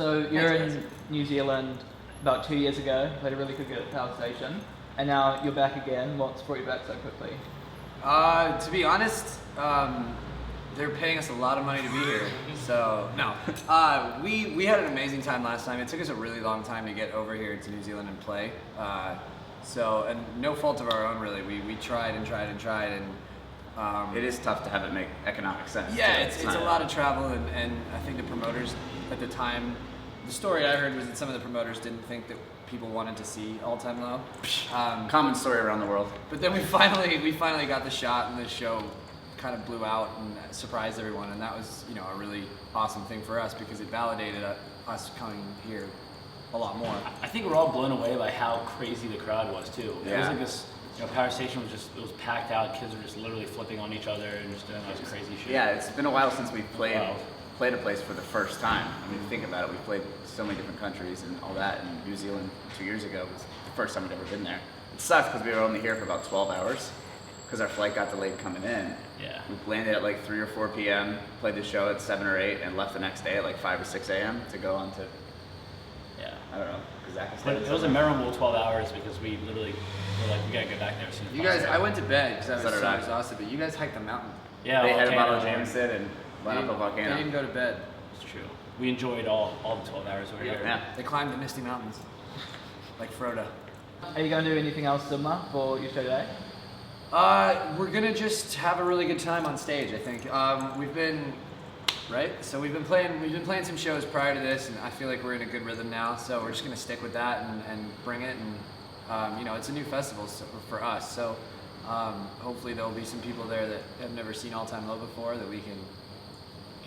So you're in New Zealand about 2 years ago, played a really good gig at Power Station, and now you're back again. What's brought you back so quickly? To be honest, they're paying us a lot of money to be here. So no, we had an amazing time last time. It took us a really long time to get over here to New Zealand and play. And no fault of our own really. We tried and tried and tried, and it is tough to have it make economic sense. yeah, it's a lot of travel, and I think the promoters at the time, the story I heard was that some of the promoters didn't think that people wanted to see All Time Low. Common story around the world. But then we finally got the shot, and the show kind of blew out and surprised everyone, and that was a really awesome thing for us because it validated us coming here a lot more. I think we're all blown away by how crazy the crowd was too. It Yeah. was like this, Power Station it was packed out. Kids were just literally flipping on each other and just doing all this crazy shit. Yeah, it's been a while since we've played Wow. a place for the first time. I mean, think about it. We've played so many different countries and all that. And New Zealand 2 years ago was the first time we'd ever been there. It sucks because we were only here for about 12 hours because our flight got delayed coming in. Yeah. We landed at like 3 or 4 p.m., played the show at 7 or 8, and left the next day at like 5 or 6 a.m. to go on to, I don't know, Kazakhstan. But it was a memorable 12 hours because we literally were like, we gotta go back there as soon as You guys, possible. I went to bed because I was So so did I. exhausted, but you guys hiked the mountain. Yeah, They had a volcano. bottle of Jameson and went up a They volcano. didn't go to bed. It's true. We enjoyed all the 12 hours we were here. Yeah. They climbed the Misty Mountains, like Frodo. Are you going to do anything else similar for your show today? We're gonna just have a really good time on stage. I think we've been playing some shows prior to this, and I feel like we're in a good rhythm now. So we're just gonna stick with that and bring it. And it's a new festival for us, so hopefully there'll be some people there that have never seen All Time Low before that we can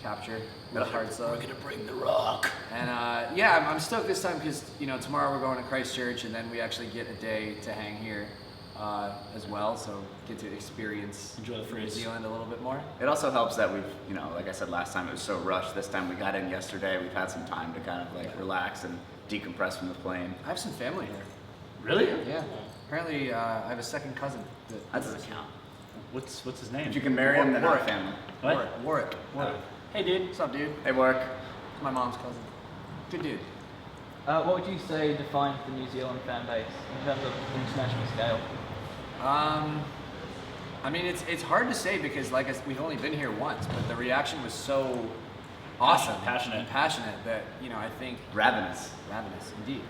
capture with hearts low. We're gonna bring the rock. And I'm stoked this time because tomorrow we're going to Christchurch, and then we actually get a day to hang here as well, so get to enjoy the New fruits. Zealand a little bit more. It also helps that we've, like I said last time, it was so rushed. This time we got in yesterday. We've had some time to kind of like relax and decompress from the plane. I have some family here. Really? Yeah. Apparently, I have a second cousin. That doesn't count. What's his name? If you can marry him, then Warwick. not family. What? Warwick. Hey, dude. What's up, dude? Hey, Warwick. It's my mom's cousin. Good dude. What would you say defines the New Zealand fan base in terms of international scale? I mean, it's hard to say because we've only been here once, but the reaction was so awesome, Passionate. and passionate that I think Ravenous. ravenous indeed.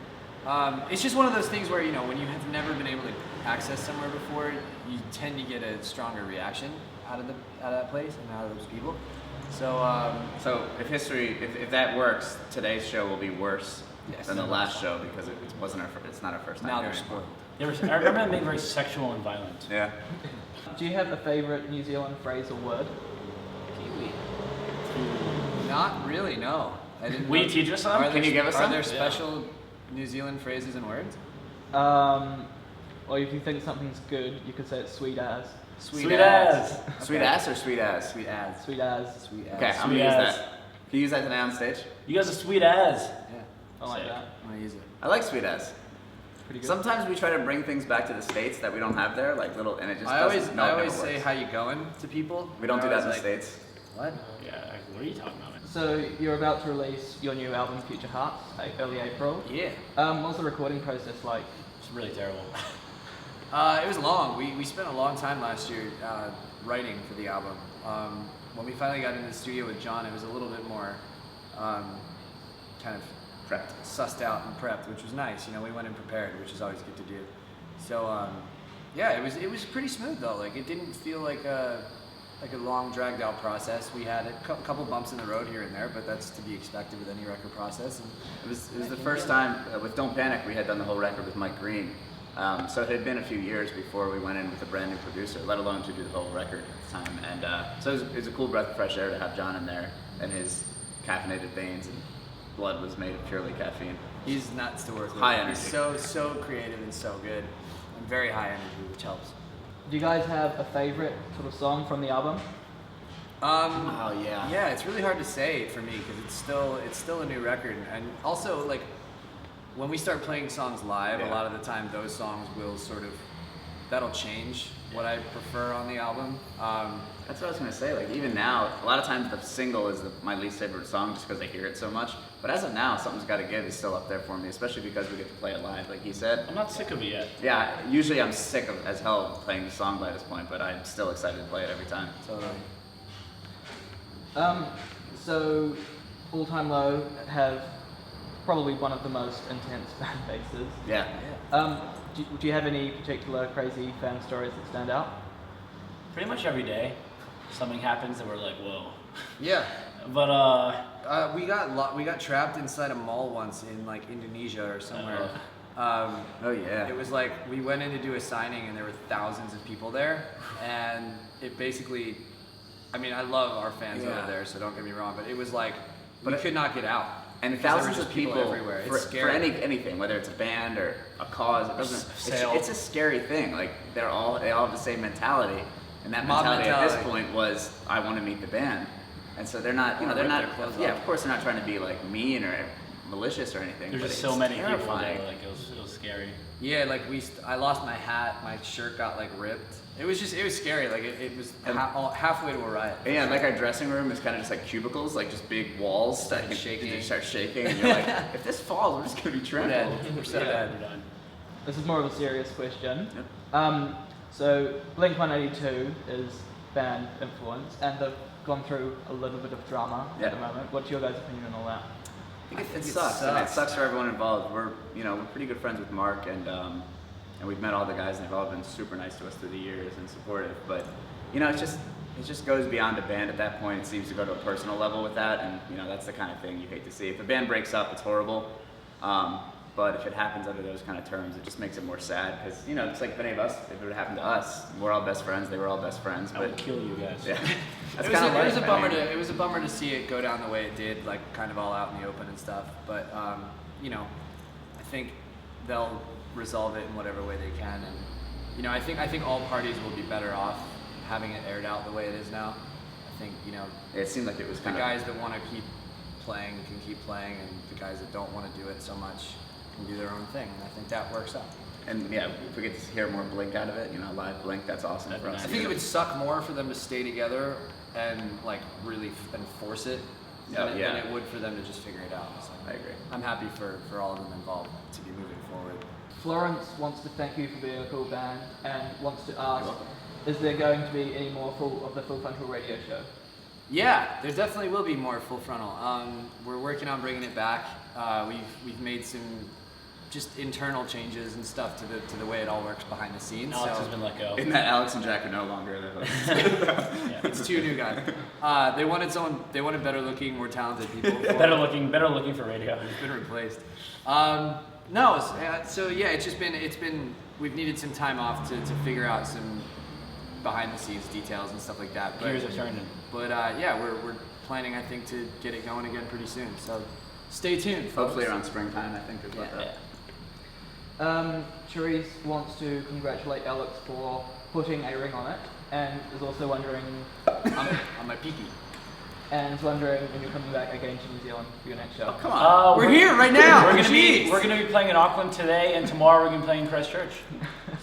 It's just one of those things where when you have never been able to access somewhere before, you tend to get a stronger reaction out of that place and out of those people. So if that works, today's show will be worse than the last show because it's not our first time. Now here they're anymore. spoiled. I remember them being very sexual and violent. Yeah. Do you have a favorite New Zealand phrase or word? Kiwi. Not really, no. I didn't. Will you know- teach us some? Can you give us Are some? there special New Zealand phrases and words? Or if you think something's good, you could say it's sweet as. Sweet as. Sweet ass or sweet ass? Sweet as. Sweet as. Sweet as. Okay, I'm gonna Sweet use ass. that. Can you use that today on stage? You guys are sweet as. Yeah, I like Sick. that. I'm gonna use it. I like sweet ass. Pretty good. Sometimes we try to bring things back to the States that we don't have there, like little, and it just I doesn't. always say how you going to people. We don't do that in the They're always States. like, What? Yeah, what are you talking about? So you're about to release your new album, Future Hearts, early April. Yeah. What was the recording process like? It's really terrible. It was long. We spent a long time last year writing for the album. When we finally got into the studio with John, it was a little bit more kind of Prepped. sussed out and prepped, which was nice. We went in prepared, which is always good to do. So it was pretty smooth though. Like it didn't feel like a long dragged out process. We had a couple bumps in the road here and there, but that's to be expected with any record process. And It was the first time with Don't Panic we had done the whole record with Mike Green. So it had been a few years before we went in with a brand new producer, let alone to do the whole record at the time. And so it was a cool breath of fresh air to have John in there, and his caffeinated veins and blood was made of purely caffeine. he's nuts to work with. High energy. He's so creative and so good, and very high energy, which helps. Do you guys have a favorite sort of song from the album? Oh yeah. Yeah, it's really hard to say for me because it's still a new record, and also like when we start playing songs live, a lot of the time those songs will that'll change what I prefer on the album. That's what I was gonna say. Like even now, a lot of times the single is my least favorite song just because I hear it so much. But as of now, Something's Gotta Give is still up there for me, especially because we get to play it live, like he said. I'm not sick of it yet. Yeah, usually I'm sick of as hell playing the song by this point, but I'm still excited to play it every time. Totally. So, All Time Low have probably one of the most intense fan bases. Yeah. Do you have any particular crazy fan stories that stand out? Pretty much every day, something happens and we're like, whoa. Yeah. But We got trapped inside a mall once in like Indonesia or somewhere. Oh yeah. It was like we went in to do a signing and there were thousands of people there, and it basically, I mean, I love our fans over there, so don't get me wrong, but it was like we could not get out. And because there were thousands just of people everywhere. It's for scary. anything, whether it's a band or a cause, it doesn't. Sale. It's a scary thing. Like they all have the same mentality, and that Mob mentality at this mentality. point was, I want to meet the band, and so they're not, they're rip not. their clothes Yeah, off. of course they're not trying to be like mean or malicious or anything. there's but just it's so many people terrifying. that like it was scary. Yeah, like I lost my hat, my shirt got like ripped. It was scary. Like it was halfway to a riot. Yeah, like our dressing room is kind of just like cubicles, like just big walls that shaking. You start shaking, and you're like, if this falls, we're just gonna be trampled. We're so Yeah, dead. we're done. This is more of a serious question. Yep. So Blink-182 is band influence, and they've gone through a little bit of drama at the moment. What's your guys' opinion on all that? I think it sucks. I mean, it sucks for everyone involved. We're pretty good friends with Mark, and we've met all the guys, and they've all been super nice to us through the years and supportive. But it just goes beyond a band at that point. It seems to go to a personal level with that, and that's the kind of thing you hate to see. If the band breaks up, it's horrible. But if it happens under those kind of terms, it just makes it more sad because it's like if any of us, if it would happen to us, we're all best friends. They were all best friends. I But would kill you guys. yeah, that's It was, kind of it was a life. bummer I mean, it was a bummer to see it go down the way it did, like kind of all out in the open and stuff. But I think they'll resolve it in whatever way they can, and I think all parties will be better off having it aired out the way it is now. I think it seemed like it was the kind of guys that want to keep playing can keep playing, and the guys that don't want to do it so much can do their own thing, and I think that works out. And yeah, if we get to hear more Blink out of it, live Blink, that's awesome That'd for be us. I think it would suck more for them to stay together and like really enforce it than it would for them to just figure it out. So I agree. I'm happy for all of them involved to be moving forward. Florence wants to thank you for being a cool band and wants to ask, is there going to be any more of the Full Frontal radio show? Yeah, there definitely will be more Full Frontal. We're working on bringing it back. We've made some just internal changes and stuff to the way it all works behind the scenes. Alex so has been let go. In that Alex and Jack are no longer the hosts. Yeah. it's two new guys. They wanted better looking, more talented people. better looking for radio. It's been replaced. So yeah, it's been we've needed some time off to figure out some behind the scenes details and stuff like that. But, Gears are turning. But yeah, we're planning, I think, to get it going again pretty soon. So stay tuned, folks. Hopefully around springtime, I think is what Yeah. Therese wants to congratulate Alex for putting a ring on it, and is also wondering, on my peaky. when you're coming back again to New Zealand for your next show. Come on. We're here right now. We're gonna be Jeez. playing in Auckland today, and tomorrow we're gonna be playing in Christchurch.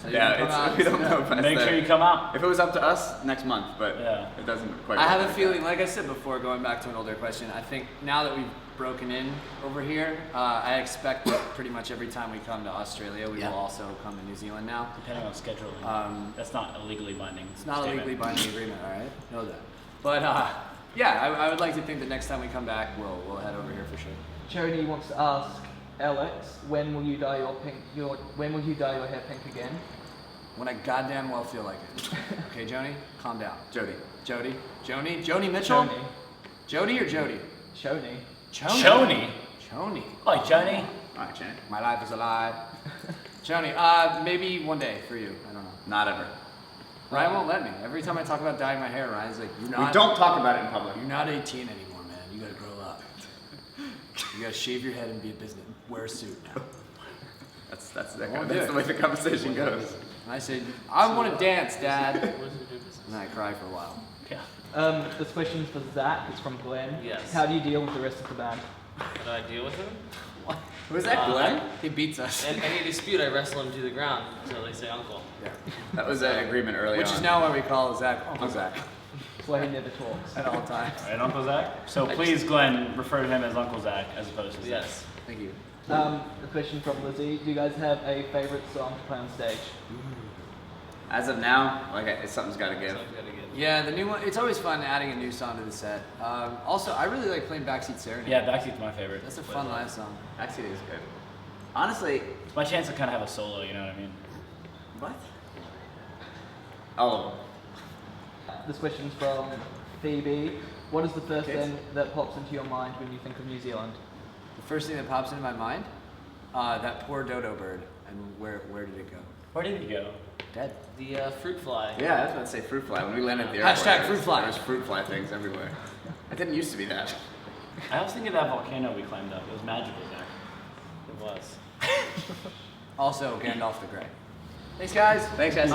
So you can come out we and don't see know that. past Make that. sure you come out. If it was up to us, next month, but Yeah. it doesn't quite. I work have a like feeling, like I said before, going back to an older question, I think now that we've broken in over here, I expect that pretty much every time we come to Australia, we will also come to New Zealand now. Depending on scheduling. That's not a legally binding. It's not a statement. legally binding agreement, all right? Know that. But yeah, I would like to think that next time we come back, we'll head over here for sure. Joni wants to ask Alex, when will you dye your hair pink again? When I goddamn well feel like it. Okay, Joni, calm down. Jody. Joni Mitchell? Jody or Jody? Shoni. Shoni. Joni. Like Joni. All right, Shannon. My life is a lie. Joni, maybe one day for you. I don't know. Not ever. Ryan won't let me. Every time I talk about dyeing my hair, Ryan's like, We don't talk about it in public. You're not 18 anymore, man. You gotta grow up. You gotta shave your head and be a business. Wear a suit now. That's won't do the it. way the conversation goes. And I said, I want to dance, Dad. And I cry for a while. Yeah. This question's for Zach. It's from Glenn. Yes. How do you deal with the rest of the band? How do I deal with it? Was that Glenn? He beats us. In any dispute, I wrestle him to the ground until they say uncle. Yeah. That was an agreement early Which on. is now what we call Zach Uncle Zach That's why he never talks. at all times. All right, Uncle Zach. So please, Glenn, refer to him as Uncle Zach as opposed to Zach. Yes. Thank you. A question from Lizzie. Do you guys have a favorite song to play on stage? As of now, something's got to give. Something's gotta get. Yeah, the new one. It's always fun adding a new song to the set. Also, I really like playing Backseat Serenade. Yeah, Backseat's my favorite. That's a fun live song. Actually, it is good. Honestly, It's my chance to kind of have a solo, you know what I mean? what? All of them. This question's from Phoebe. What is the first Kids? thing that pops into your mind when you think of New Zealand? The first thing that pops into my mind, that poor dodo bird, and where did it go? Where did he go? Dead. The fruit fly. Yeah, I was about to say fruit fly. When we landed at the airport, Hashtag fruit fly. There was fruit fly things everywhere. It didn't used to be that. I was thinking of that volcano we climbed up. It was magical there. It was. Also, Gandalf the Grey. Thanks, guys. Thanks, guys.